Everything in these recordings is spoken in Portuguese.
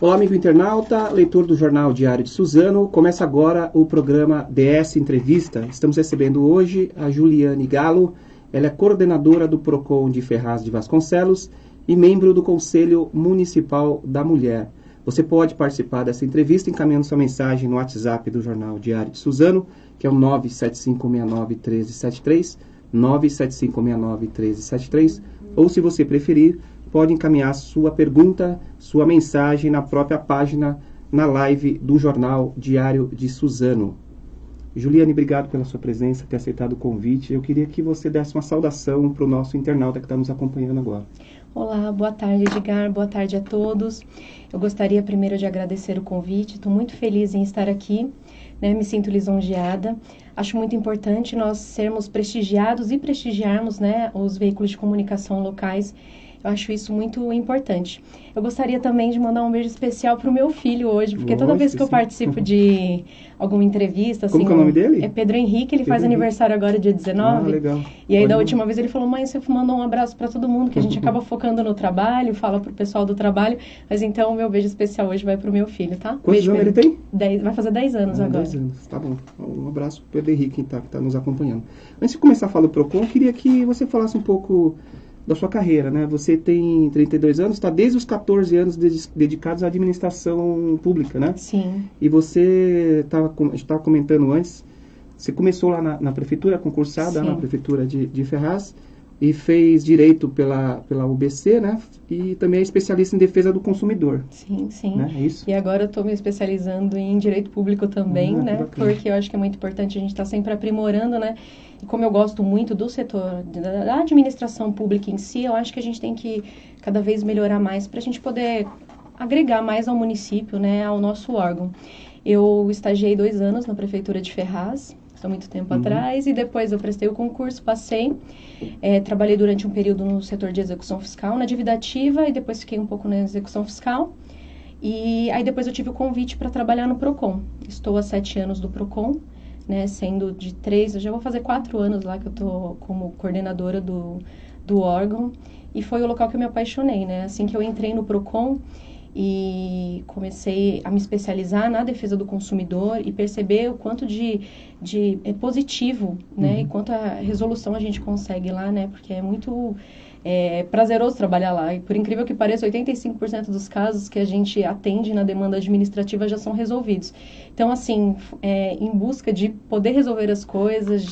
Olá, amigo internauta, leitor do Jornal Diário de Suzano. Começa agora o programa DS Entrevista. Estamos recebendo hoje a Juliane Galo. Ela é coordenadora do PROCON de Ferraz de Vasconcelos e membro do Conselho Municipal da Mulher. Você pode participar dessa entrevista encaminhando sua mensagem no WhatsApp do Jornal Diário de Suzano, que é o 975691373, 975691373, ou se você preferir, pode encaminhar sua pergunta, sua mensagem na própria página, na live do Jornal Diário de Suzano. Juliane, obrigado pela sua presença, ter aceitado o convite. Eu queria que você desse uma saudação para o nosso internauta que está nos acompanhando agora. Olá, boa tarde, Edgar, boa tarde a todos. Eu gostaria primeiro de agradecer o convite, estou muito feliz em estar aqui, né? Me sinto lisonjeada. Acho muito importante nós sermos prestigiados e prestigiarmos, né, os veículos de comunicação locais. Eu acho isso muito importante. Eu gostaria também de mandar um beijo especial para o meu filho hoje, porque toda vez que eu participo de alguma entrevista... Como que é o nome dele? É Pedro Henrique, ele faz aniversário agora dia 19. Ah, legal. E aí da última vez ele falou, mãe, você mandou um abraço para todo mundo, que a gente acaba focando no trabalho, fala pro pessoal do trabalho, mas então o meu beijo especial hoje vai pro meu filho, tá? Quantos anos ele tem? Vai fazer 10 anos agora. 10 anos, tá bom. Um abraço pro Pedro Henrique, que tá nos acompanhando. Antes de começar a falar do PROCON, eu queria que você falasse um pouco da sua carreira, né? Você tem 32 anos, está desde os 14 anos dedicados à administração pública, né? Sim. E você a gente estava comentando antes, você começou lá na prefeitura, concursada. Sim. Na prefeitura de Ferraz, e fez direito pela UBC, né? E também é especialista em defesa do consumidor. Sim, sim. Né? É isso? E agora eu estou me especializando em direito público também, né? Porque eu acho que é muito importante a gente estar sempre aprimorando, né? E como eu gosto muito do setor da administração pública em si, eu acho que a gente tem que cada vez melhorar mais para a gente poder agregar mais ao município, né? Ao nosso órgão. Eu estagiei 2 anos na prefeitura de Ferraz, há muito tempo atrás, e depois eu prestei o concurso, passei, trabalhei durante um período no setor de execução fiscal, na dívida ativa, e depois fiquei um pouco na execução fiscal, e aí depois eu tive o convite para trabalhar no PROCON. Estou há 7 anos do PROCON, né, sendo de 3, eu já vou fazer 4 anos lá que eu estou como coordenadora do órgão, e foi o local que eu me apaixonei, né, assim que eu entrei no PROCON, e comecei a me especializar na defesa do consumidor e perceber o quanto de positivo, né, e quanto a resolução a gente consegue lá, né, porque é muito prazeroso trabalhar lá. E por incrível que pareça, 85% dos casos que a gente atende na demanda administrativa já são resolvidos. Então, assim, em busca de poder resolver as coisas,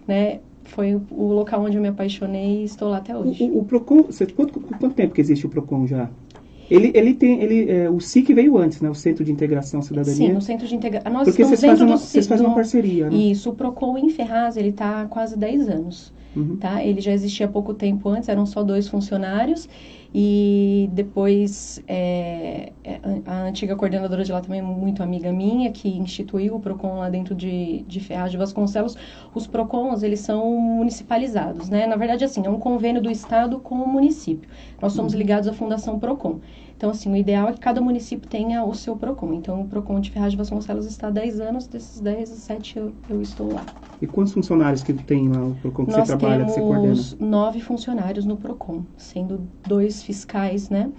né, foi o local onde eu me apaixonei e estou lá até hoje. O PROCON, quanto tempo que existe o PROCON já? O SIC veio antes, né? O Centro de Integração Cidadania. Sim, o Centro de Integração. Nós porque estamos vocês fazem uma parceria, né? Isso, o PROCON em Ferraz, ele está há quase 10 anos. Tá? Ele já existia há pouco tempo antes, eram só 2 funcionários. E depois, a antiga coordenadora de lá também, muito amiga minha, que instituiu o PROCON lá dentro de Ferraz de Vasconcelos. Os PROCONs, eles são municipalizados, né? Na verdade, assim, é um convênio do Estado com o município. Nós somos ligados à Fundação PROCON. Então, assim, o ideal é que cada município tenha o seu PROCON. Então, o PROCON de Ferraz de Vasconcelos está há 10 anos, desses 10, 7 eu estou lá. E quantos funcionários que tem lá o PROCON que você trabalha, que você coordena? Nós temos 9 funcionários no PROCON, sendo 2 fiscais, né?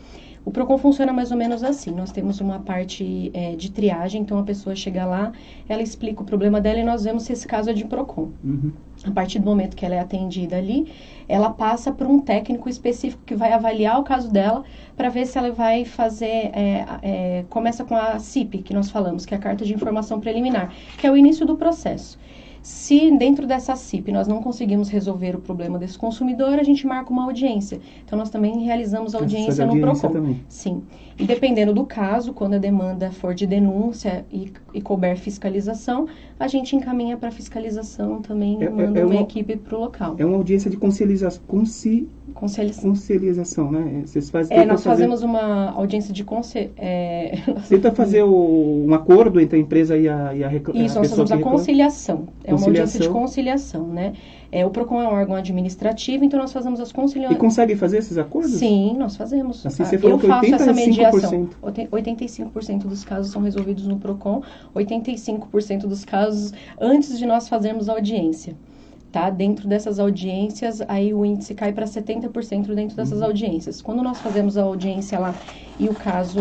O PROCON funciona mais ou menos assim, nós temos uma parte de triagem, então a pessoa chega lá, ela explica o problema dela e nós vemos se esse caso é de PROCON. A partir do momento que ela é atendida ali, ela passa por um técnico específico que vai avaliar o caso dela para ver se ela vai fazer, começa com a CIP, que nós falamos, que é a Carta de Informação Preliminar, que é o início do processo. Se dentro dessa CIP nós não conseguimos resolver o problema desse consumidor, a gente marca uma audiência. Então, nós também realizamos audiência no PROCON. Também. Sim. E dependendo do caso, quando a demanda for de denúncia e couber fiscalização, a gente encaminha para fiscalização também, manda uma equipe para o local. É uma audiência de conciliação, né? Vocês nós fazemos uma audiência de Tenta fazer um acordo entre a empresa e a Isso, nós fazemos a conciliação. É uma audiência de conciliação, né? O PROCON é um órgão administrativo, então nós fazemos as conciliações. E consegue fazer esses acordos? Sim, nós fazemos. Assim, você falou eu faço essa mediação. 85% dos casos são resolvidos no PROCON, 85% dos casos antes de nós fazermos a audiência. Tá? Dentro dessas audiências, aí o índice cai para 70% dentro dessas audiências. Quando nós fazemos a audiência lá e o caso,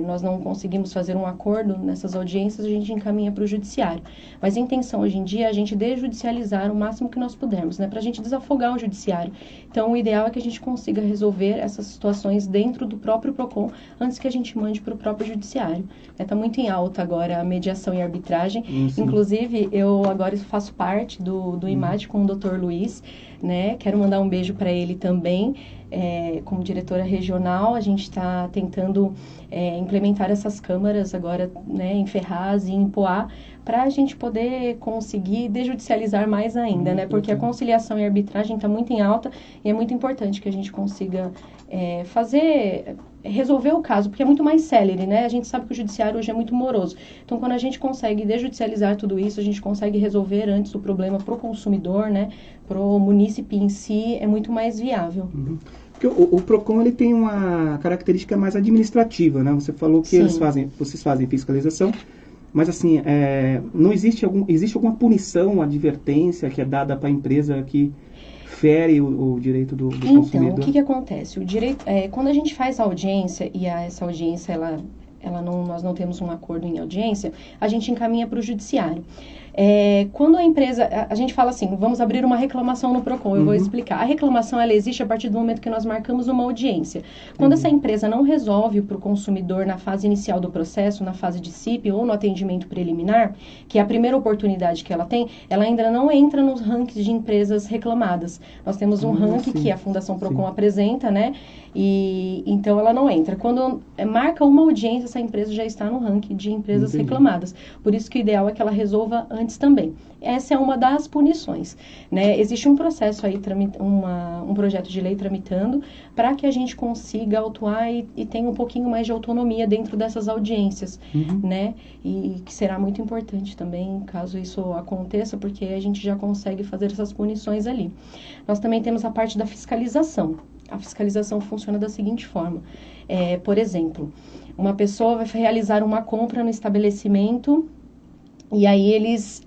nós não conseguimos fazer um acordo nessas audiências, a gente encaminha para o judiciário. Mas a intenção hoje em dia é a gente desjudicializar o máximo que nós pudermos, né? Para a gente desafogar o judiciário. Então, o ideal é que a gente consiga resolver essas situações dentro do próprio PROCON, antes que a gente mande para o próprio judiciário. Está muito em alta agora a mediação e a arbitragem. Inclusive, eu agora faço parte do IMAD, com o Dr. Luiz, né? Quero mandar um beijo para ele também. Como diretora regional, a gente está tentando implementar essas câmaras agora, né, em Ferraz e em Poá, para a gente poder conseguir desjudicializar mais ainda, né? Porque a conciliação e a arbitragem está muito em alta e é muito importante que a gente consiga resolver o caso, porque é muito mais célere, né? A gente sabe que o judiciário hoje é muito moroso. Então, quando a gente consegue desjudicializar tudo isso, a gente consegue resolver antes o problema para o consumidor, né? Para o munícipe em si, é muito mais viável. Porque o PROCON ele tem uma característica mais administrativa, né? Você falou que vocês fazem fiscalização, mas assim, não existe alguma punição, advertência que é dada para a empresa que fere o direito do consumidor? Então, o que acontece? O direito, quando a gente faz a audiência, e essa audiência, nós não temos um acordo em audiência, a gente encaminha para o judiciário. Quando a empresa, a gente fala assim, vamos abrir uma reclamação no PROCON, eu vou explicar. A reclamação, ela existe a partir do momento que nós marcamos uma audiência. Quando essa empresa não resolve para o consumidor na fase inicial do processo, na fase de CIP ou no atendimento preliminar, que é a primeira oportunidade que ela tem, ela ainda não entra nos rankings de empresas reclamadas. Nós temos um ranking que a Fundação PROCON apresenta, né? E então ela não entra. Quando marca uma audiência, essa empresa já está no ranking de empresas reclamadas. Por isso que o ideal é que ela resolva antes também. Essa é uma das punições, né? Existe um processo aí, um projeto de lei tramitando para que a gente consiga autuar e tenha um pouquinho mais de autonomia dentro dessas audiências, né? E que será muito importante também, caso isso aconteça, porque a gente já consegue fazer essas punições ali. Nós também temos a parte da fiscalização. A fiscalização funciona da seguinte forma. Por exemplo, uma pessoa vai realizar uma compra no estabelecimento e aí eles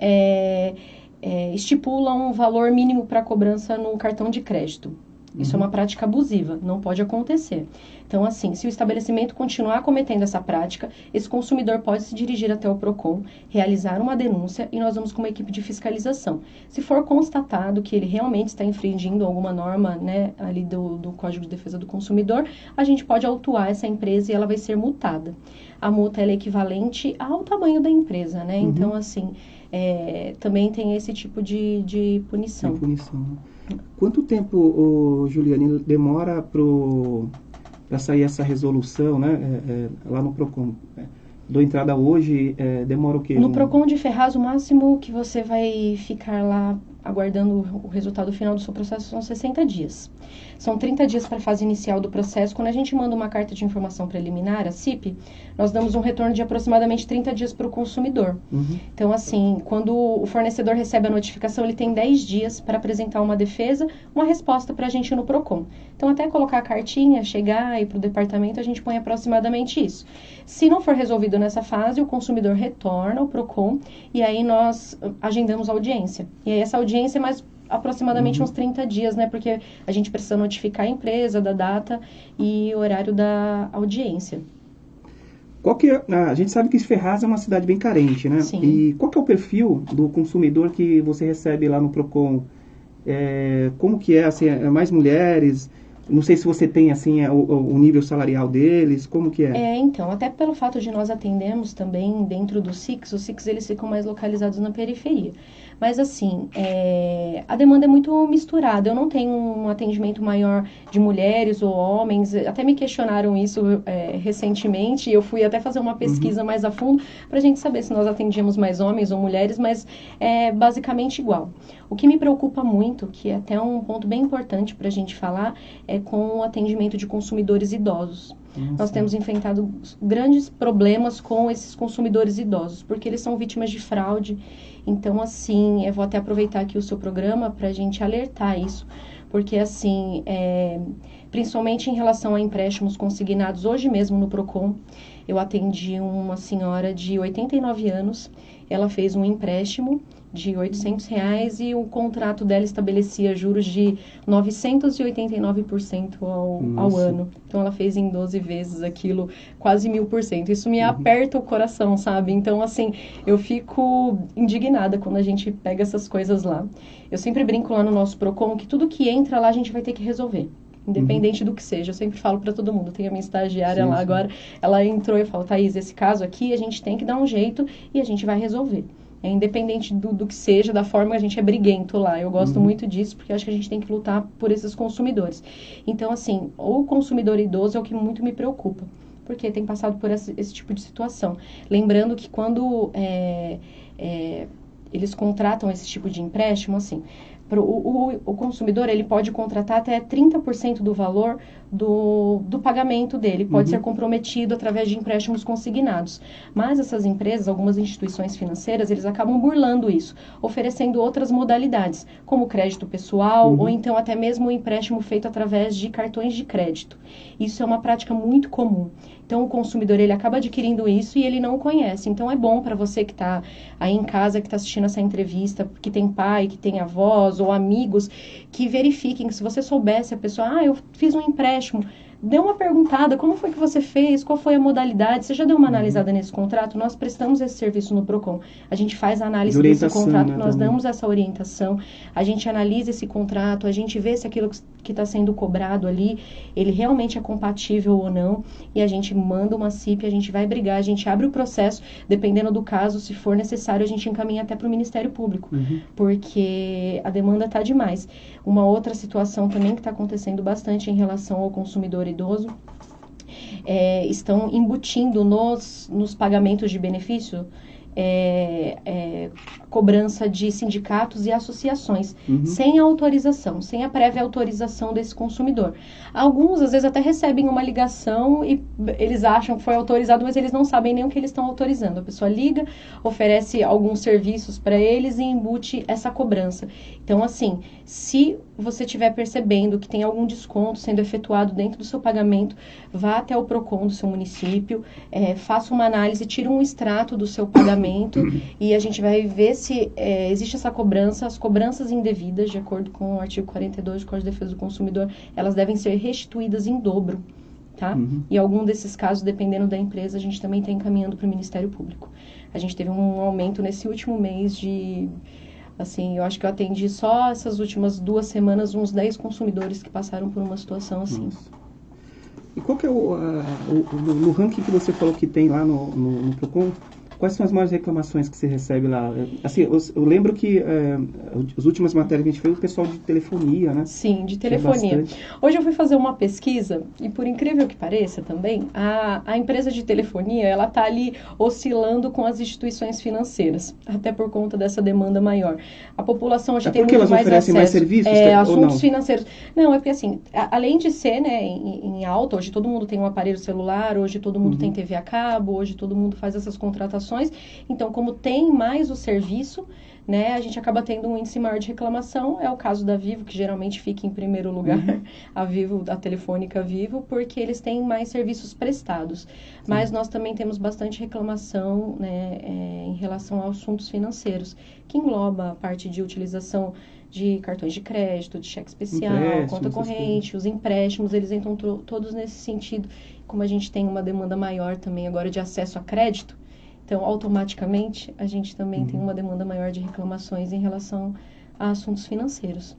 estipulam um valor mínimo para cobrança no cartão de crédito. Isso é uma prática abusiva, não pode acontecer. Então, assim, se o estabelecimento continuar cometendo essa prática, esse consumidor pode se dirigir até o PROCON, realizar uma denúncia e nós vamos com uma equipe de fiscalização. Se for constatado que ele realmente está infringindo alguma norma, né, ali do Código de Defesa do Consumidor, a gente pode autuar essa empresa e ela vai ser multada. A multa ela é equivalente ao tamanho da empresa, né? Então, assim, também tem esse tipo de punição. Quanto tempo, Juliane, demora para sair essa resolução, né? Lá no PROCON? Dou entrada hoje, demora o quê? No PROCON de Ferraz, o máximo que você vai ficar lá aguardando o resultado final do seu processo são 60 dias. São 30 dias para a fase inicial do processo. Quando a gente manda uma carta de informação preliminar, a CIP, nós damos um retorno de aproximadamente 30 dias para o consumidor. Então, assim, quando o fornecedor recebe a notificação, ele tem 10 dias para apresentar uma defesa, uma resposta para a gente no PROCON. Então, até colocar a cartinha, chegar e ir para o departamento, a gente põe aproximadamente isso. Se não for resolvido nessa fase, o consumidor retorna ao PROCON e aí nós agendamos a audiência. E aí essa audiência é mais aproximadamente uns 30 dias, né? Porque a gente precisa notificar a empresa da data e horário da audiência. A gente sabe que Ferraz é uma cidade bem carente, né? Sim. E qual que é o perfil do consumidor que você recebe lá no PROCON? Como que é? Assim, mais mulheres? Não sei se você tem, assim, o nível salarial deles, como que é? Então, até pelo fato de nós atendermos também dentro do SICs, os SICs eles ficam mais localizados na periferia. Mas, assim, a demanda é muito misturada. Eu não tenho um atendimento maior de mulheres ou homens. Até me questionaram isso recentemente. Eu fui até fazer uma pesquisa mais a fundo para a gente saber se nós atendíamos mais homens ou mulheres, mas é basicamente igual. O que me preocupa muito, que é até um ponto bem importante para a gente falar, é com o atendimento de consumidores idosos. Nós temos enfrentado grandes problemas com esses consumidores idosos, porque eles são vítimas de fraude. Então, assim, eu vou até aproveitar aqui o seu programa para a gente alertar isso, porque, assim, principalmente em relação a empréstimos consignados, hoje mesmo no Procon, eu atendi uma senhora de 89 anos, ela fez um empréstimo de R$800 e o contrato dela estabelecia juros de 989% ao ano. Então, ela fez em 12 vezes aquilo, quase 1000%. Isso me aperta o coração, sabe? Então, assim, eu fico indignada quando a gente pega essas coisas lá. Eu sempre brinco lá no nosso Procon que tudo que entra lá a gente vai ter que resolver. Independente do que seja, eu sempre falo para todo mundo. Tem a minha estagiária lá agora, ela entrou e eu falo, Thaís, esse caso aqui a gente tem que dar um jeito e a gente vai resolver. Independente do que seja, da forma que a gente é briguento lá. Eu gosto muito disso, porque acho que a gente tem que lutar por esses consumidores. Então, assim, o consumidor idoso é o que muito me preocupa, porque tem passado por esse tipo de situação. Lembrando que quando eles contratam esse tipo de empréstimo, assim, o consumidor ele pode contratar até 30% do valor do pagamento dele, pode ser comprometido através de empréstimos consignados. Mas essas empresas, algumas instituições financeiras, eles acabam burlando isso, oferecendo outras modalidades, como crédito pessoal ou então até mesmo o empréstimo feito através de cartões de crédito. Isso é uma prática muito comum. Então, o consumidor, ele acaba adquirindo isso e ele não o conhece. Então, é bom para você que está aí em casa, que está assistindo essa entrevista, que tem pai, que tem avós ou amigos, que verifiquem que se você soubesse a pessoa, eu fiz um empréstimo, dê uma perguntada, como foi que você fez, qual foi a modalidade, você já deu uma analisada nesse contrato? Nós prestamos esse serviço no Procon, a gente faz a análise desse contrato, nós damos essa orientação, a gente analisa esse contrato, a gente vê se aquilo que está sendo cobrado ali, ele realmente é compatível ou não, e a gente manda uma CIP, a gente vai brigar, a gente abre o processo, dependendo do caso, se for necessário, a gente encaminha até para o Ministério Público, porque a demanda está demais. Uma outra situação também que está acontecendo bastante em relação ao consumidor idoso, estão embutindo nos pagamentos de benefício cobrança de sindicatos e associações, sem autorização, sem a prévia autorização desse consumidor. Alguns, às vezes, até recebem uma ligação e eles acham que foi autorizado, mas eles não sabem nem o que eles estão autorizando. A pessoa liga, oferece alguns serviços para eles e embute essa cobrança. Então, assim, se você estiver percebendo que tem algum desconto sendo efetuado dentro do seu pagamento, vá até o Procon do seu município, faça uma análise, tire um extrato do seu pagamento e a gente vai ver se existe essa cobrança, as cobranças indevidas, de acordo com o artigo 42 do Código de Defesa do Consumidor, elas devem ser restituídas em dobro, tá? E algum desses casos, dependendo da empresa, a gente também está encaminhando para o Ministério Público. A gente teve um aumento nesse último mês de... Assim, eu acho que eu atendi só essas últimas 2 semanas uns 10 consumidores que passaram por uma situação assim. Nossa. E qual que é no ranking que você falou que tem lá no Procon, quais são as maiores reclamações que você recebe lá? Assim, eu lembro que as últimas matérias que a gente fez, o pessoal de telefonia, né? Sim, de telefonia. Hoje eu fui fazer uma pesquisa e, por incrível que pareça também, a empresa de telefonia, ela está ali oscilando com as instituições financeiras, até por conta dessa demanda maior. A população hoje tem muito mais acesso. Porque elas oferecem mais serviços? Assuntos financeiros. Não, é porque assim, além de ser, né, em alta, hoje todo mundo tem um aparelho celular, hoje todo mundo tem TV a cabo, hoje todo mundo faz essas contratações. Então, como tem mais o serviço, né, a gente acaba tendo um índice maior de reclamação. É o caso da Vivo, que geralmente fica em primeiro lugar, a Vivo, a Telefônica Vivo, porque eles têm mais serviços prestados. Mas nós também temos bastante reclamação, né, em relação aos assuntos financeiros, que engloba a parte de utilização de cartões de crédito, de cheque especial, conta corrente, os empréstimos, eles entram todos nesse sentido. Como a gente tem uma demanda maior também agora de acesso a crédito, então, automaticamente, a gente também tem uma demanda maior de reclamações em relação a assuntos financeiros.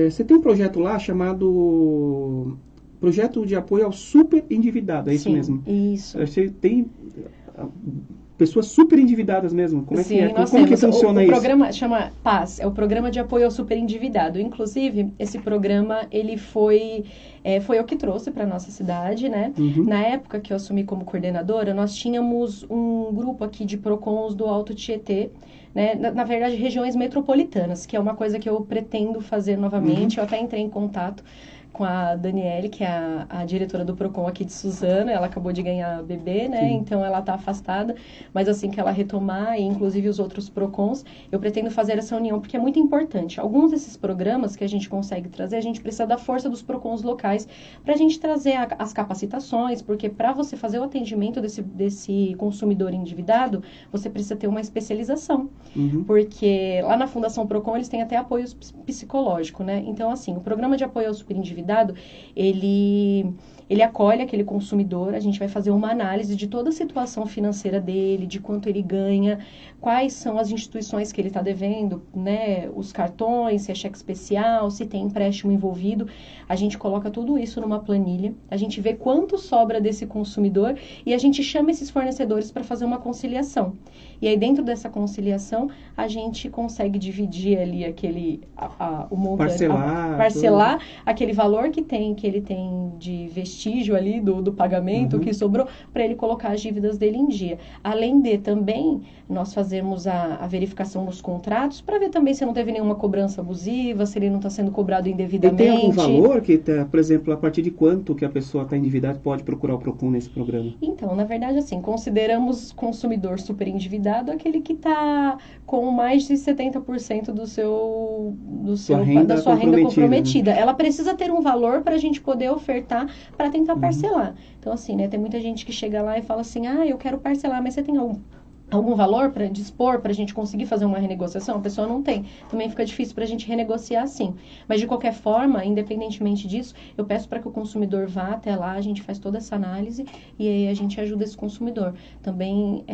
Você tem um projeto lá chamado Projeto de Apoio ao Super Endividado, é isso mesmo? Isso. Você tem pessoas super endividadas mesmo. Como é que é? Nós Como temos. que funciona o isso? programa chama PAS, é o Programa de Apoio ao Superendividado. Inclusive, esse programa, ele foi eu que trouxe para nossa cidade, né? Uhum. Na época que eu assumi como coordenadora, nós tínhamos um grupo aqui de PROCONs do Alto Tietê, né? Na verdade, regiões metropolitanas, que é uma coisa que eu pretendo fazer novamente. Eu até entrei em contato com a Daniele, que é a diretora do PROCON aqui de Suzano. Ela acabou de ganhar bebê, né? Sim. Então ela está afastada, mas assim que ela retomar, e inclusive os outros PROCONs, eu pretendo fazer essa união, porque é muito importante. Alguns desses programas que a gente consegue trazer, a gente precisa da força dos PROCONs locais para a gente trazer as capacitações, porque para você fazer o atendimento desse consumidor endividado, você precisa ter uma especialização. Uhum. Porque lá na Fundação PROCON eles têm até apoio psicológico, né? Então, assim, o programa de apoio ao superendividado, ele acolhe aquele consumidor. A gente vai fazer uma análise de toda a situação financeira dele, de quanto ele ganha, quais são as instituições que ele está devendo, né? Os cartões, se é cheque especial, se tem empréstimo envolvido. A gente coloca tudo isso numa planilha, a gente vê quanto sobra desse consumidor e a gente chama esses fornecedores para fazer uma conciliação. E aí, dentro dessa conciliação, a gente consegue dividir ali o montante, parcelar aquele valor que ele tem de vestígio ali do pagamento que sobrou, para ele colocar as dívidas dele em dia. Além de também nós fazermos a verificação nos contratos, para ver também se não teve nenhuma cobrança abusiva, se ele não está sendo cobrado indevidamente. E tem algum valor que, por exemplo, a partir de quanto que a pessoa está endividada pode procurar o PROCON nesse programa? Então, na verdade, assim, consideramos consumidor super endividado aquele que está com mais de 70% da sua renda comprometida. Né? Ela precisa ter um valor para a gente poder ofertar para tentar parcelar. Então, assim, né, tem muita gente que chega lá e fala assim, eu quero parcelar, mas você tem algum valor para dispor, para a gente conseguir fazer uma renegociação? A pessoa não tem. Também fica difícil para a gente renegociar assim. Mas, de qualquer forma, independentemente disso, eu peço para que o consumidor vá até lá, a gente faz toda essa análise e aí a gente ajuda esse consumidor. Também,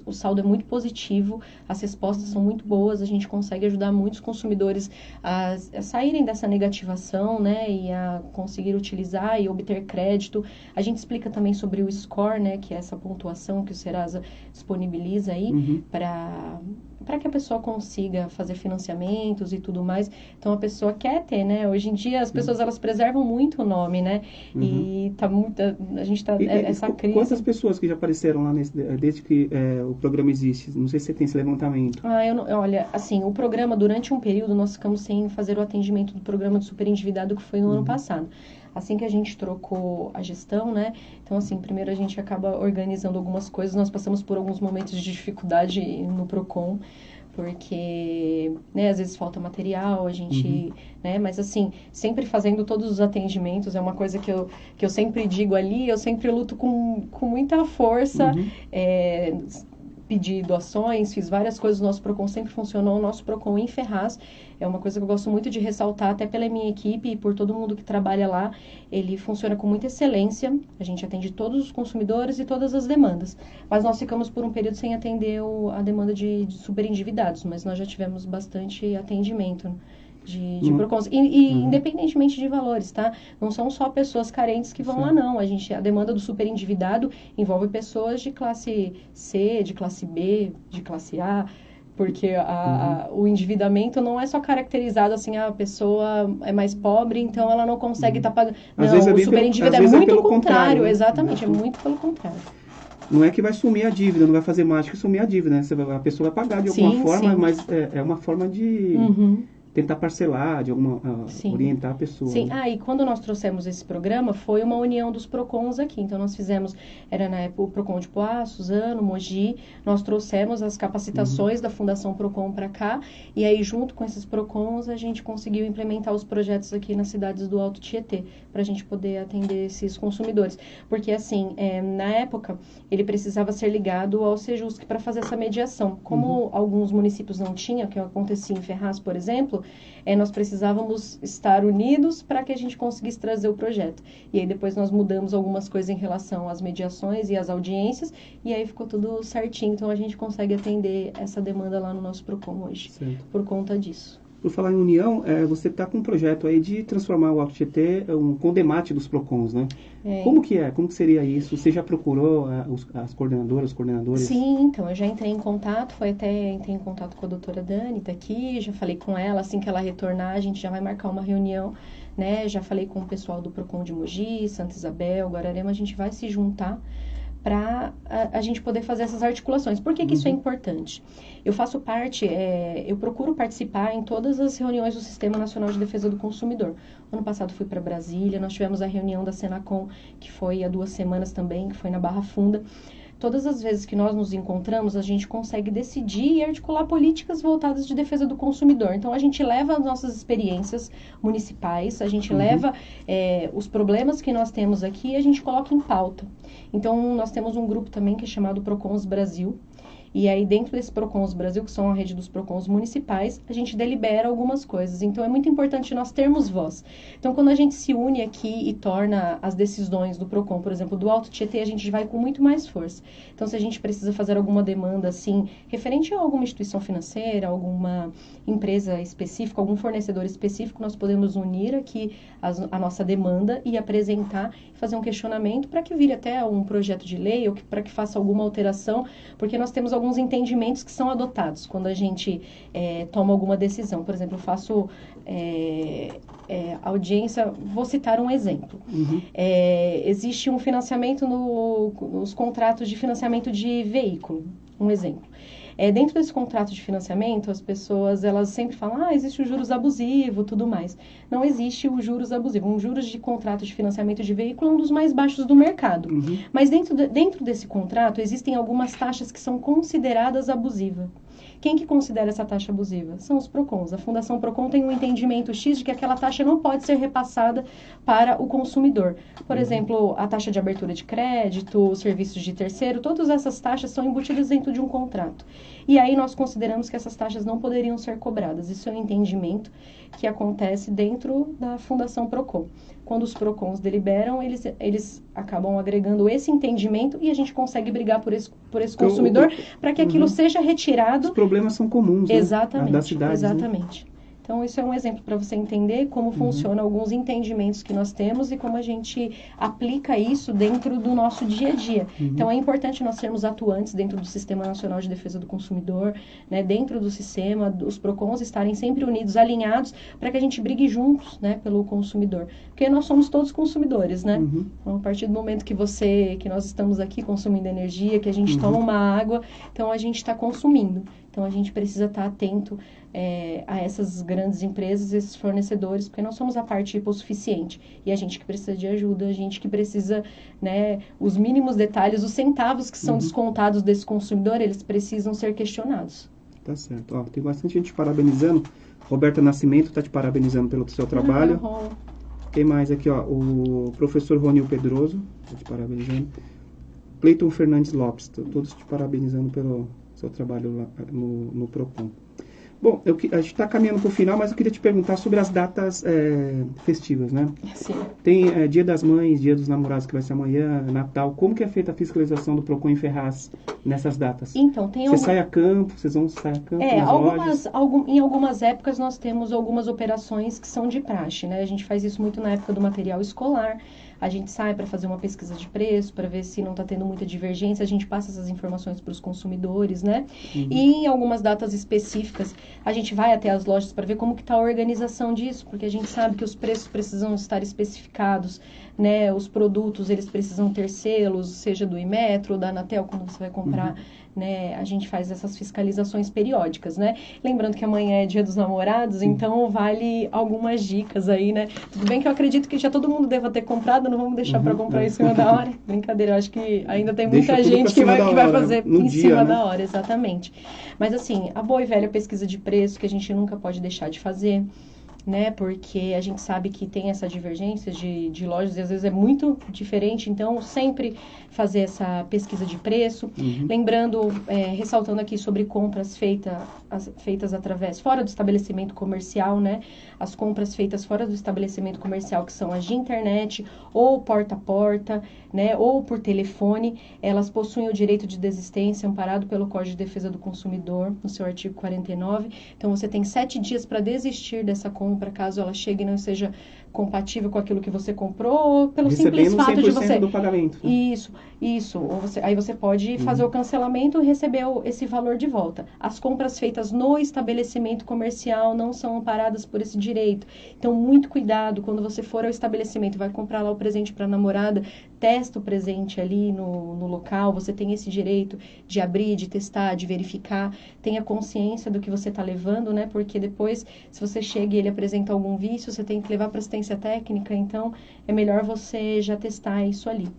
o saldo é muito positivo, as respostas são muito boas, a gente consegue ajudar muitos consumidores a saírem dessa negativação, né, e a conseguir utilizar e obter crédito. A gente explica também sobre o score, né, que é essa pontuação que o Serasa disponibiliza aí para que a pessoa consiga fazer financiamentos e tudo mais. Então, a pessoa quer ter, né? Hoje em dia, as pessoas, elas preservam muito o nome, né? E a gente tá... essa crise... Quantas pessoas que já apareceram lá desde que o programa existe? Não sei se você tem esse levantamento. Olha, assim, o programa, durante um período, nós ficamos sem fazer o atendimento do programa de superendividado, que foi no ano passado. Assim que a gente trocou a gestão, né? Então, assim, primeiro a gente acaba organizando algumas coisas. Nós passamos por alguns momentos de dificuldade no PROCON, porque, né, às vezes falta material, a gente, né? Mas, assim, sempre fazendo todos os atendimentos, é uma coisa que eu sempre digo ali, eu sempre luto com muita força, pedi doações, fiz várias coisas, o nosso PROCON sempre funcionou, o nosso PROCON em Ferraz é uma coisa que eu gosto muito de ressaltar, até pela minha equipe e por todo mundo que trabalha lá, ele funciona com muita excelência, a gente atende todos os consumidores e todas as demandas, mas nós ficamos por um período sem atender a demanda de superendividados, mas nós já tivemos bastante atendimento de PROCONs. E independentemente de valores, tá? Não são só pessoas carentes que vão lá, não. A demanda do superendividado envolve pessoas de classe C, de classe B, de classe A, porque o endividamento não é só caracterizado assim, a pessoa é mais pobre, então ela não consegue estar pagando. Não, o superendividado é muito o contrário, né? Exatamente, é muito pelo contrário. Não é que vai sumir a dívida, não vai fazer mágica e sumir a dívida, né? A pessoa vai pagar de alguma forma, mas é uma forma de... tentar parcelar, de orientar a pessoa. Sim, né? E quando nós trouxemos esse programa, foi uma união dos PROCONs aqui. Então, nós fizemos, era na época o PROCON de Poá, Suzano, Mogi, nós trouxemos as capacitações da Fundação PROCON para cá, e aí, junto com esses PROCONs, a gente conseguiu implementar os projetos aqui nas cidades do Alto Tietê, para a gente poder atender esses consumidores. Porque, assim, na época, ele precisava ser ligado ao Sejusc para fazer essa mediação. Como alguns municípios não tinham, que acontecia em Ferraz, por exemplo, nós precisávamos estar unidos para que a gente conseguisse trazer o projeto. E aí depois nós mudamos algumas coisas em relação às mediações e às audiências, e aí ficou tudo certinho. Então a gente consegue atender essa demanda lá no nosso PROCON hoje, por conta disso. Por falar em união, você está com um projeto aí de transformar o Alto Tietê um condemate dos PROCONs, né? Como que é? Como que seria isso? Você já procurou as coordenadoras, os coordenadores? Sim, então, eu já entrei em contato, entrei em contato com a doutora Dani, tá aqui, já falei com ela, assim que ela retornar, a gente já vai marcar uma reunião, né? Já falei com o pessoal do PROCON de Mogi, Santa Isabel, Guararema, a gente vai se juntar para a gente poder fazer essas articulações. Por que que isso é importante? Eu faço parte, eu procuro participar em todas as reuniões do Sistema Nacional de Defesa do Consumidor. Ano passado fui para Brasília, nós tivemos a reunião da Senacom, que foi há 2 semanas também, que foi na Barra Funda. Todas as vezes que nós nos encontramos, a gente consegue decidir e articular políticas voltadas de defesa do consumidor. Então, a gente leva as nossas experiências municipais, a gente leva os problemas que nós temos aqui e a gente coloca em pauta. Então, nós temos um grupo também que é chamado PROCONs Brasil. E aí, dentro desse PROCONs Brasil, que são a rede dos PROCONs municipais, a gente delibera algumas coisas. Então, é muito importante nós termos voz. Então, quando a gente se une aqui e torna as decisões do PROCON, por exemplo, do Alto Tietê, a gente vai com muito mais força. Então, se a gente precisa fazer alguma demanda, assim, referente a alguma instituição financeira, alguma empresa específica, algum fornecedor específico, nós podemos unir aqui a nossa demanda e apresentar, fazer um questionamento para que vire até um projeto de lei ou para que faça alguma alteração, porque nós temos alguns entendimentos que são adotados quando a gente toma alguma decisão. Por exemplo, eu faço audiência, vou citar um exemplo. Existe um financiamento nos contratos de financiamento de veículo, um exemplo. Dentro desse contrato de financiamento, as pessoas, elas sempre falam, existe o juros abusivo, tudo mais. Não existe o juros abusivo. Um juros de contrato de financiamento de veículo é um dos mais baixos do mercado. Mas dentro desse contrato, existem algumas taxas que são consideradas abusivas. Quem que considera essa taxa abusiva? São os PROCONs. A Fundação PROCON tem um entendimento X de que aquela taxa não pode ser repassada para o consumidor. Por exemplo, a taxa de abertura de crédito, os serviços de terceiro, todas essas taxas são embutidas dentro de um contrato. E aí nós consideramos que essas taxas não poderiam ser cobradas. Isso é um entendimento que acontece dentro da Fundação PROCON. Quando os PROCONs deliberam, eles acabam agregando esse entendimento e a gente consegue brigar por esse consumidor para que aquilo seja retirado. Os problemas são comuns, exatamente, das cidades. Exatamente. Né? Então, isso é um exemplo para você entender como funcionam alguns entendimentos que nós temos e como a gente aplica isso dentro do nosso dia a dia. Então, é importante nós sermos atuantes dentro do Sistema Nacional de Defesa do Consumidor, né, dentro do sistema, os PROCONs estarem sempre unidos, alinhados, para que a gente brigue juntos, né, pelo consumidor. Porque nós somos todos consumidores, né? Então, a partir do momento que nós estamos aqui consumindo energia, que a gente toma uma água, então a gente está consumindo. Então, a gente precisa estar atento a essas grandes empresas, esses fornecedores, porque nós somos a parte hipossuficiente. E a gente que precisa de ajuda, a gente que precisa, né, os mínimos detalhes, os centavos que são descontados desse consumidor, eles precisam ser questionados. Tá certo. Tem bastante gente te parabenizando. Roberta Nascimento está te parabenizando pelo seu trabalho. Quem mais aqui? O professor Ronil Pedroso está te parabenizando. Cleiton Fernandes Lopes, todos te parabenizando pelo seu trabalho lá no PROCON. Bom, a gente está caminhando para o final, mas eu queria te perguntar sobre as datas festivas, né? Sim. Tem Dia das Mães, Dia dos Namorados, que vai ser amanhã, Natal. Como que é feita a fiscalização do PROCON em Ferraz nessas datas? Então, vocês saem a campo, vocês vão sair a campo em algumas épocas nós temos algumas operações que são de praxe, né? A gente faz isso muito na época do material escolar. A gente sai para fazer uma pesquisa de preço, para ver se não está tendo muita divergência, a gente passa essas informações para os consumidores, né? E em algumas datas específicas, a gente vai até as lojas para ver como que está a organização disso, porque a gente sabe que os preços precisam estar especificados, né? Os produtos, eles precisam ter selos, seja do Inmetro ou da Anatel, quando você vai comprar, né? A gente faz essas fiscalizações periódicas, né? Lembrando que amanhã é Dia dos Namorados, então vale algumas dicas aí, né? Tudo bem que eu acredito que já todo mundo deva ter comprado, não vamos deixar para comprar em cima da hora. Brincadeira, eu acho que ainda tem muita gente que vai fazer em cima da hora, exatamente. Mas assim, a boa e velha pesquisa de preço que a gente nunca pode deixar de fazer. né? Porque a gente sabe que tem essa divergência de lojas e às vezes é muito diferente, então sempre fazer essa pesquisa de preço. Lembrando, ressaltando aqui sobre compras feitas através, fora do estabelecimento comercial, né? As compras feitas fora do estabelecimento comercial, que são as de internet, ou porta a porta, né? Ou por telefone, elas possuem o direito de desistência amparado pelo Código de Defesa do Consumidor, no seu artigo 49. Então, você tem 7 dias para desistir dessa compra, caso ela chegue e não seja compatível com aquilo que você comprou, ou pelo simples fato de você... do pagamento. Né? Isso. Aí você pode fazer o cancelamento e receber esse valor de volta. As compras feitas no estabelecimento comercial não são amparadas por esse direito. Então, muito cuidado quando você for ao estabelecimento, vai comprar lá o presente para a namorada, testa o presente ali no local, você tem esse direito de abrir, de testar, de verificar, tenha consciência do que você está levando, né? Porque depois, se você chega e ele apresenta algum vício, você tem que levar para assistência técnica, então é melhor você já testar isso ali.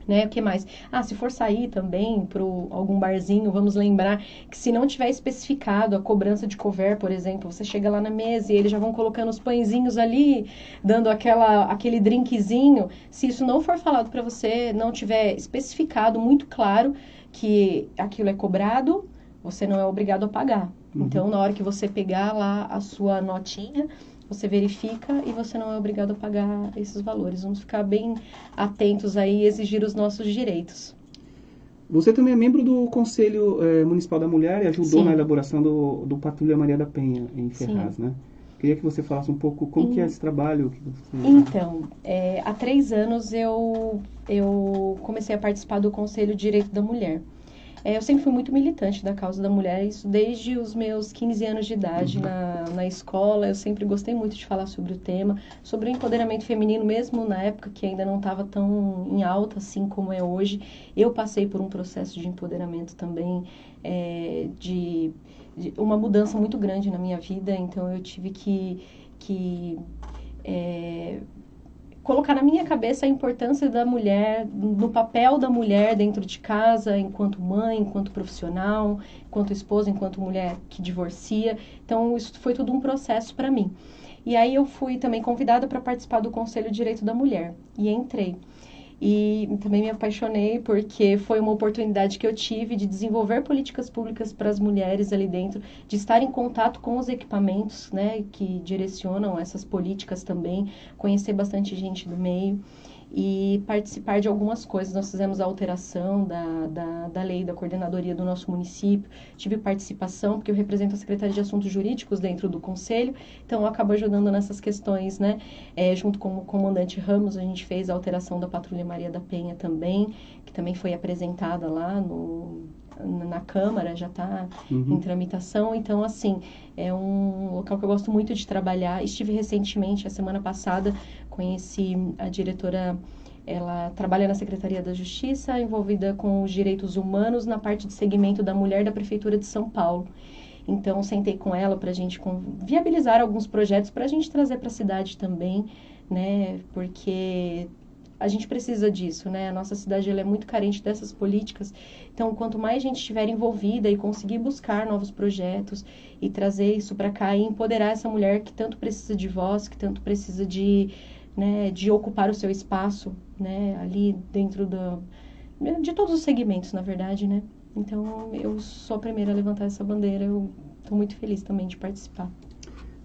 Né? O que mais? Se for sair também para algum barzinho, vamos lembrar que se não tiver especificado a cobrança de couvert, por exemplo, você chega lá na mesa e eles já vão colocando os pãezinhos ali, dando aquele drinkzinho. Se isso não for falado para você, não tiver especificado muito claro que aquilo é cobrado, você não é obrigado a pagar. Então, na hora que você pegar lá a sua notinha, você verifica e você não é obrigado a pagar esses valores. Vamos ficar bem atentos aí e exigir os nossos direitos. Você também é membro do Conselho Municipal da Mulher e ajudou na elaboração do Patrulha Maria da Penha, em Ferraz, né? Queria que você falasse um pouco como que é esse trabalho. Então, há 3 anos eu comecei a participar do Conselho de Direito da Mulher. Eu sempre fui muito militante da causa da mulher, isso desde os meus 15 anos de idade na escola. Eu sempre gostei muito de falar sobre o tema, sobre o empoderamento feminino, mesmo na época que ainda não estava tão em alta assim como é hoje. Eu passei por um processo de empoderamento também, de uma mudança muito grande na minha vida, então eu tive que colocar na minha cabeça a importância da mulher, no papel da mulher dentro de casa, enquanto mãe, enquanto profissional, enquanto esposa, enquanto mulher que divorcia. Então, isso foi tudo um processo para mim. E aí eu fui também convidada para participar do Conselho de Direito da Mulher, e entrei. E também me apaixonei porque foi uma oportunidade que eu tive de desenvolver políticas públicas para as mulheres ali dentro, de estar em contato com os equipamentos, né, que direcionam essas políticas também, conhecer bastante gente do meio e participar de algumas coisas. Nós fizemos a alteração da lei da coordenadoria do nosso município, tive participação, porque eu represento a Secretaria de Assuntos Jurídicos dentro do Conselho, então eu acabo ajudando nessas questões, né? Junto com o comandante Ramos, a gente fez a alteração da Patrulha Maria da Penha também, que também foi apresentada lá na Câmara, já está em tramitação. Então, assim, é um local que eu gosto muito de trabalhar. Estive recentemente, a semana passada, conheci a diretora, ela trabalha na Secretaria da Justiça, envolvida com os direitos humanos na parte de segmento da mulher da Prefeitura de São Paulo. Então, sentei com ela para a gente viabilizar alguns projetos para a gente trazer para a cidade também, né? Porque a gente precisa disso, né? A nossa cidade ela é muito carente dessas políticas. Então, quanto mais gente estiver envolvida e conseguir buscar novos projetos e trazer isso para cá e empoderar essa mulher que tanto precisa de voz, que tanto precisa de ocupar o seu espaço, né? Ali dentro de todos os segmentos, na verdade, né? Então, eu sou a primeira a levantar essa bandeira. Eu estou muito feliz também de participar.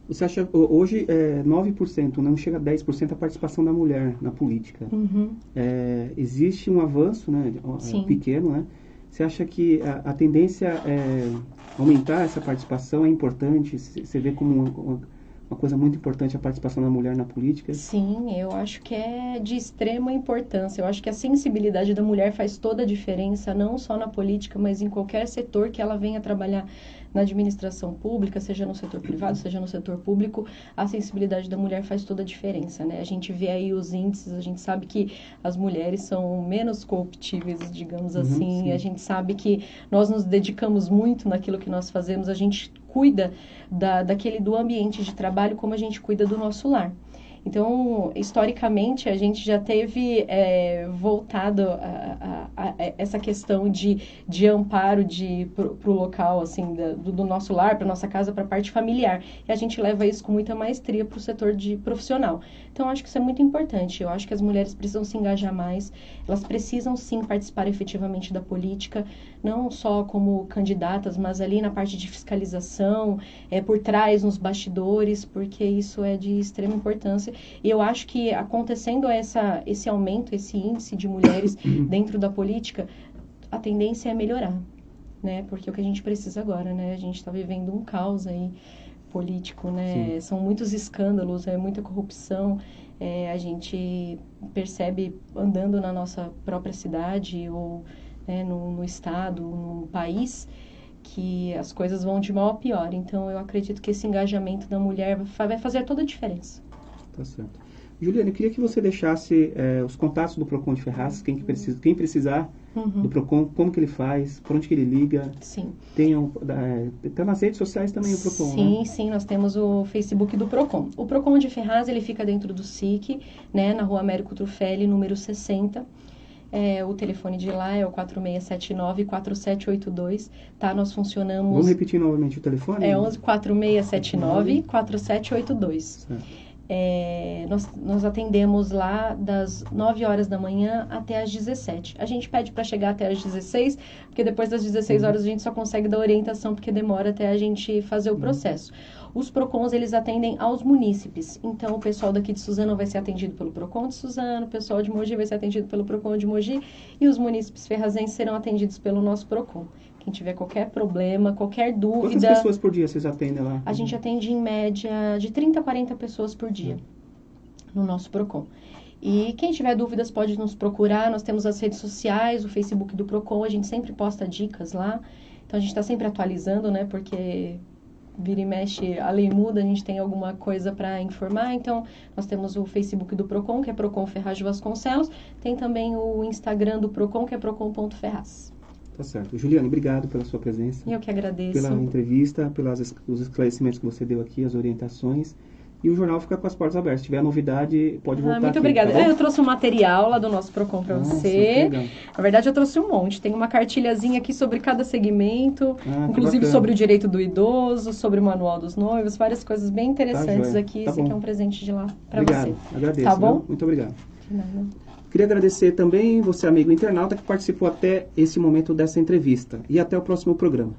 Você acha, hoje, 9%, não chega a 10% a participação da mulher na política. Existe um avanço, né, pequeno, né? Você acha que a tendência é aumentar essa participação? É importante? Você vê como uma coisa muito importante a participação da mulher na política? Sim, eu acho que é de extrema importância. Eu acho que a sensibilidade da mulher faz toda a diferença, não só na política, mas em qualquer setor que ela venha trabalhar na administração pública, seja no setor privado, seja no setor público, a sensibilidade da mulher faz toda a diferença, né? A gente vê aí os índices, a gente sabe que as mulheres são menos corruptíveis, digamos assim, sim. A gente sabe que nós nos dedicamos muito naquilo que nós fazemos, a gente cuida do ambiente de trabalho como a gente cuida do nosso lar. Então, historicamente, a gente já teve voltado a essa questão de amparo para o local, assim, do nosso lar, para nossa casa, para a parte familiar. E a gente leva isso com muita maestria para o setor profissional. Então, acho que isso é muito importante. Eu acho que as mulheres precisam se engajar mais, elas precisam, sim, participar efetivamente da política, não só como candidatas, mas ali na parte de fiscalização, por trás, nos bastidores, porque isso é de extrema importância. E eu acho que acontecendo esse aumento, esse índice de mulheres dentro da política, a tendência é melhorar, né? Porque é o que a gente precisa agora, né? A gente está vivendo um caos aí político, né? Sim. São muitos escândalos, muita corrupção. A gente percebe andando na nossa própria cidade ou no estado, no país, que as coisas vão de mal a pior. Então, eu acredito que esse engajamento da mulher vai fazer toda a diferença. Tá certo. Juliana, eu queria que você deixasse os contatos do Procon de Ferraz, quem precisar do Procon, como que ele faz, por onde que ele liga. Sim. Tá nas redes sociais também o Procon, sim, né? Sim, nós temos o Facebook do Procon. O Procon de Ferraz, ele fica dentro do SIC, né, na rua Américo Trufelli, número 60. O telefone de lá é o 4679-4782, tá? Nós funcionamos... Vamos repetir novamente o telefone? 4679-4782. Certo. Nós atendemos lá das 9 horas da manhã até as 17. A gente pede para chegar até as 16, porque depois das 16 horas a gente só consegue dar orientação, porque demora até a gente fazer o processo. Os PROCONs, eles atendem aos munícipes. Então, o pessoal daqui de Suzano vai ser atendido pelo PROCON de Suzano, o pessoal de Mogi vai ser atendido pelo PROCON de Mogi, e os munícipes ferrazenses serão atendidos pelo nosso PROCON. Quem tiver qualquer problema, qualquer dúvida... Quantas pessoas por dia vocês atendem lá? A gente atende, em média, de 30 a 40 pessoas por dia no nosso PROCON. E quem tiver dúvidas pode nos procurar. Nós temos as redes sociais, o Facebook do PROCON, a gente sempre posta dicas lá. Então, a gente está sempre atualizando, né? Porque vira e mexe, a lei muda, a gente tem alguma coisa para informar. Então, nós temos o Facebook do PROCON, que é Procon Ferraz de Vasconcelos. Tem também o Instagram do PROCON, que é procon.ferraz. Tá certo. Juliana, obrigado pela sua presença. Eu que agradeço. Pela entrevista, pelos esclarecimentos que você deu aqui, as orientações. E o jornal fica com as portas abertas. Se tiver novidade, pode voltar muito aqui. obrigada. Tá, eu trouxe um material lá do nosso Procon para você. Na verdade, eu trouxe um monte. Tem uma cartilhazinha aqui sobre cada segmento, inclusive sobre o direito do idoso, sobre o manual dos noivos, várias coisas bem interessantes aqui. Esse aqui é um presente de lá para você. Agradeço. Tá bom? Muito obrigado. De nada. Queria agradecer também você, amigo internauta, que participou até esse momento dessa entrevista. E até o próximo programa.